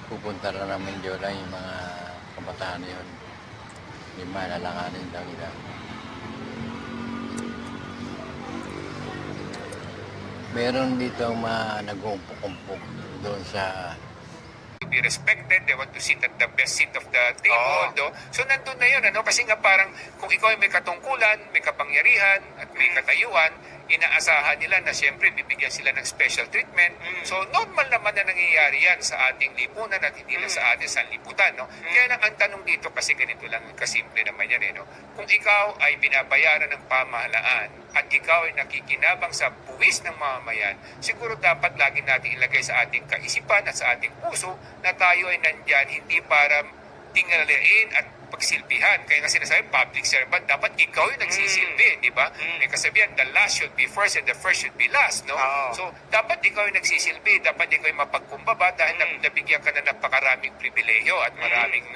pupunta na ng Mindoro yung mga kabataan na yun. Hindi malalakanin daw nila. Meron dito mga nag-uumpok-umpok doon sa to be respected, they want to sit at the best seat of the table, no? So nandun na yun, ano? Kasi nga parang kung ikaw ay may katungkulan, may kapangyarihan, at may katayuan, inaasahan nila na siyempre bibigyan sila ng special treatment. So normal naman na nangyayari yan sa ating lipunan at hindi na sa ating sanlibutan, no? Kaya lang ang tanong dito kasi ganito lang, kasimple naman yan, no? Kung ikaw ay binabayaran ng pamahalaan at ikaw ay nakikinabang sa buwis ng mamamayan, siguro dapat lagi natin ilagay sa ating kaisipan at sa ating puso na tayo ay nandyan hindi para tingalain at pagsilbihan. Kaya nga sinasabi, public servant, dapat ikaw yung nagsisilbi, di ba? May kasabihan, the last should be first and the first should be last, no? So, dapat ikaw yung nagsisilbi, dapat ikaw yung mapagkumbaba dahil nabigyan ka na napakaraming pribileyo at maraming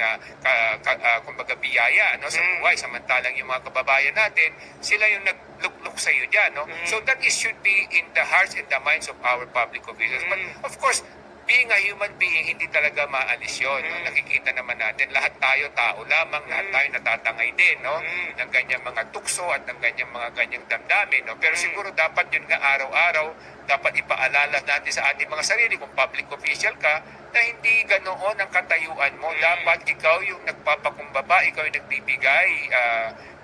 kumbaga biyaya, no, sa buhay. Samantalang yung mga kababayan natin, sila yung naglukluk sa iyo dyan, no? So, that is should be in the hearts and the minds of our public officials. But, of course, being a human being, hindi talaga maalis yun. No? Nakikita naman natin, lahat tayo tao lamang, lahat tayo natatangay din, no? Ng ganyang mga tukso at ng ganyang mga ganyang damdamin, no? Pero siguro dapat yun nga araw-araw, dapat ipaalala natin sa ating mga sarili, kung public official ka, na hindi ganoon ang katayuan mo. Dapat ikaw yung nagpapakumbaba, ikaw yung nagbibigay,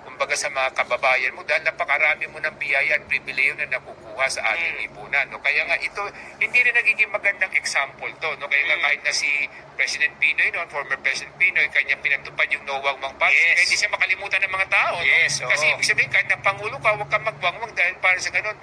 kumbaga sa mga kababayan mo dahil napakarami mo ng biyaya at pribileyo na nakukuha sa ating lipunan. No? Kaya nga ito, hindi rin nagiging magandang example to. No? Kaya nga kahit na si President Pinoy, no? Former President Pinoy, kanya pinatupad yung no wagwang policy. Kaya hindi siya makalimutan ng mga tao. No? Kasi ibig sabihin, kahit na Pangulo ka, huwag kang magwangwang dahil para sa ganun,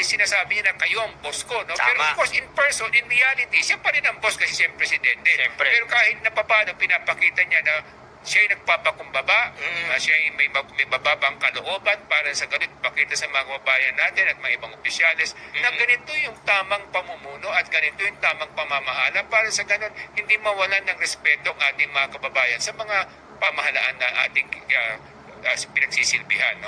sinasabi niya na kayo ang boss ko. No? Pero of course, in person, in reality, siya pa rin ang boss kasi siya ang presidente. Pero kahit na paano, pinapakita niya na siya ay nagpapakumbaba, siya ay may bababang kalooban para sa ganito pakita sa mga kababayan natin at mga ibang opisyales na ganito yung tamang pamumuno at ganito yung tamang pamamahala para sa ganun hindi mawalan ng respeto ang ating mga kababayan sa mga pamahalaan na ating pinagsisilbihan.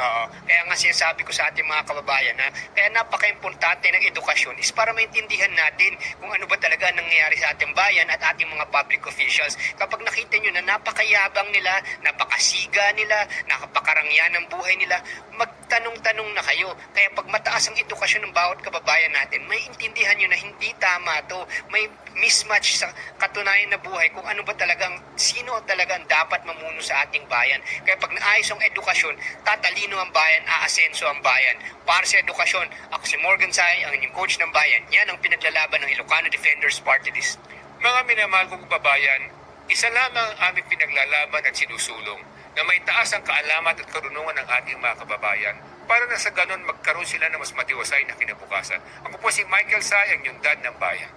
Kaya nga sinasabi ko sa ating mga kababayan na kaya napaka-importante ng edukasyon is para maintindihan natin kung ano ba talaga ang nangyayari sa ating bayan at ating mga public officials. Kapag nakita nyo na napakayabang nila, napakasiga nila, napakarangyan ng buhay nila, magtanong-tanong na kayo. Kaya pag mataas ang edukasyon ng bawat kababayan natin, may intindihan nyo na hindi tama to. May mismatch sa katunayan na buhay kung ano ba talagang, sino talagang dapat mamuno sa ating bayan. Kaya pag naayos ang edukasyon, tatalino ang bayan, aasenso ang bayan. Para sa edukasyon, ako si Morgan Say, ang inyong coach ng bayan. Yan ang pinaglalaban ng Ilocano Defenders Party List. Mga minamahal kong kababayan, isa lamang ang aming pinaglalaban at sinusulong na may taas ang kaalaman at karunungan ng ating mga kababayan para na sa ganon magkaroon sila ng mas matiwasay na kinabukasan. Ako po si Michael Say, ang inyong dad ng bayan.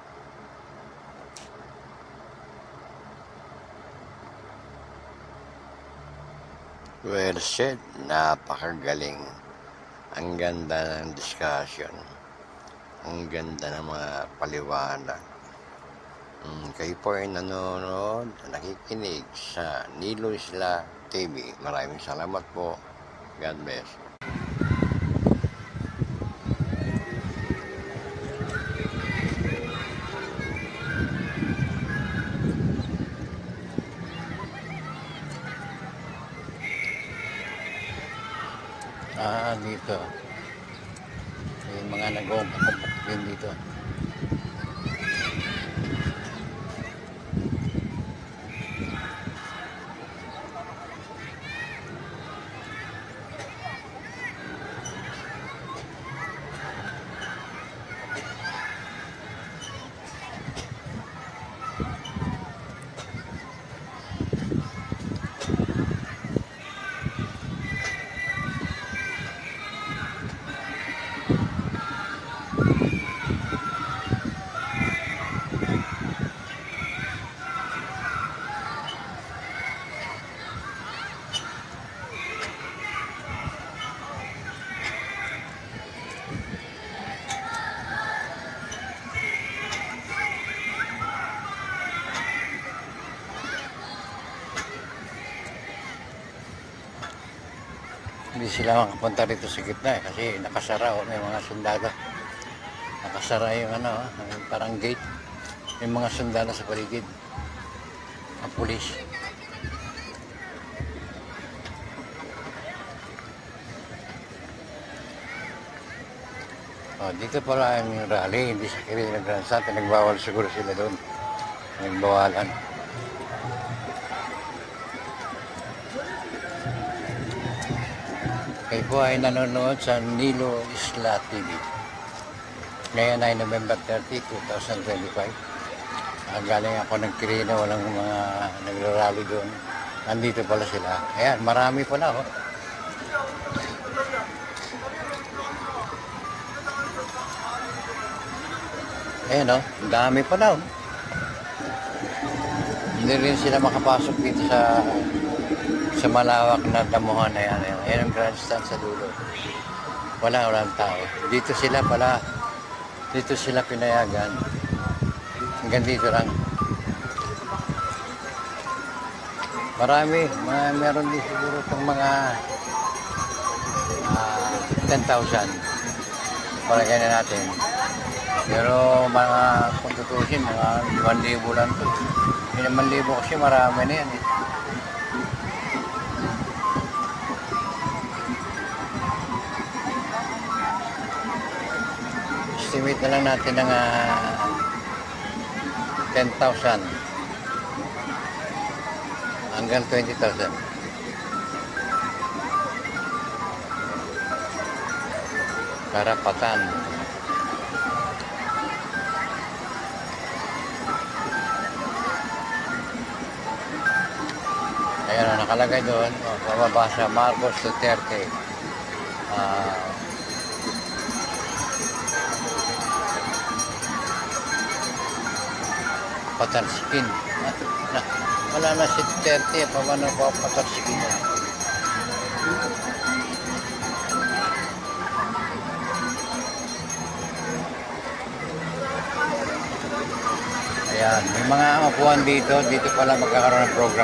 well said, napakagaling. Ang ganda ng discussion. Ang ganda ng mga paliwanag. Kayo po ay nanonood, nakikinig sa Nilo Isla TV. Maraming salamat po. God bless. Dito. May mga nag-uumpok din dito. Hindi sila makapunta rito sa gitna kasi nakasara, may mga sundalo. Nakasara yung yung parang gate. Yung mga sundalo sa paligid. Ang pulis. Oh, dito pala yung rally, hindi sa Quirino Grandstand. Nagbawal siguro sila doon. Nagbawalan. Kayo po ay nanonood sa Nilo Isla TV. Ngayon ay November 30, 2025. Galing ako ng Quirino, walang mga nagrarally doon. Nandito pala sila. Ayan, marami pala. Oh. Ayan o, dami pa daw. Hindi rin sila makapasok dito sa malawak na damuhan na yan. Ayan ang grandstand sa dulo. Walang tao. Dito sila pinayagan. Hanggang dito lang. Marami, meron din siguro itong mga 10,000. Palagay na natin. Pero mga kung tutusin, mga 1,000 lang ito. 5,000 kasi marami na yan. Estimate na lang natin ng 10,000 hanggang 20,000. Karapatan. Ayan, nakalagay doon. Mababasa, Marcos Duterte. Patarsikin. Wala na si Duterte. Paano ba patarsikin yan? Ayan, may mga upuan dito. Dito pala magkakaroon ng program.